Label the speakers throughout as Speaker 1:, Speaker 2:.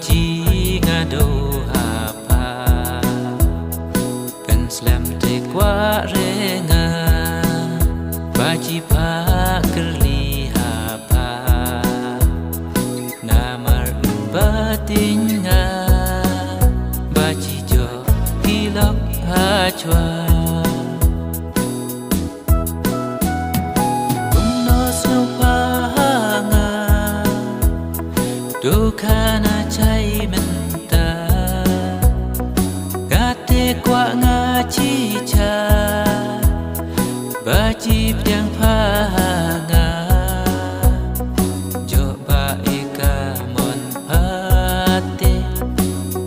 Speaker 1: chi nga do hapa kan slam te kwa renga bachi pa kerli hapa namar batinga bachi jo hilak hachwa Dukhana chai menta Gate kwa nga chi cha Bachi pjang pha nga Jo ba eka mon pate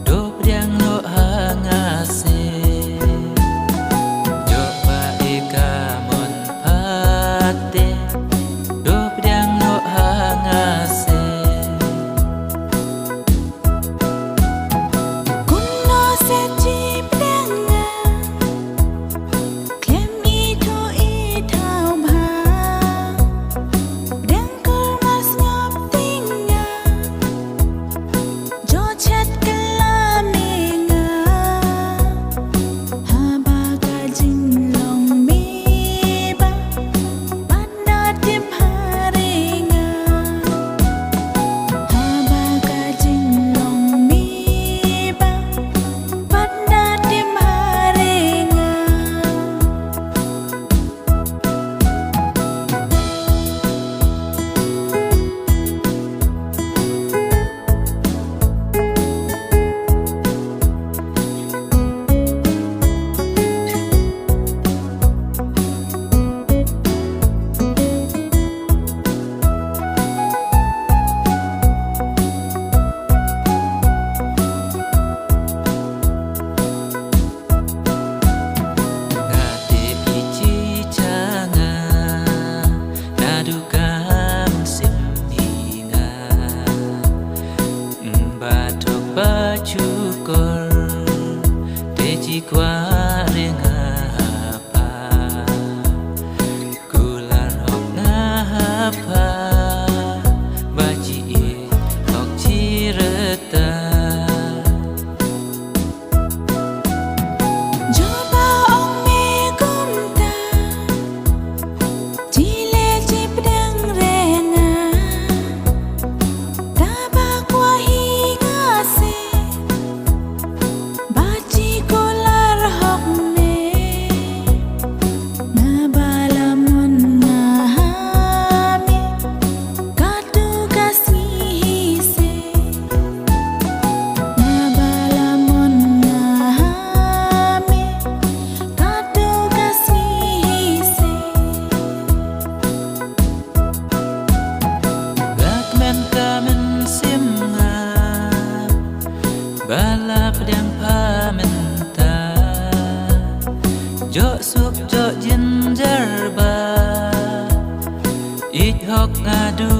Speaker 1: Do pjang no ha nga se Jo ba eka mon pate Do pjang no ha nga se Bachukor teji kwa renga hapa kular hok na hapa bachi e hok chirata
Speaker 2: Joba ong me kumta Chile chipdang renga Taba kwa hinga se Bachi kolar hok me Nabala mon na hame Katu kasih se Nabala mon na hame Katu kasih se
Speaker 1: Black man kamen simga Bala pedang pamenta Jo sup jo jinjar ba Ich hok ngadu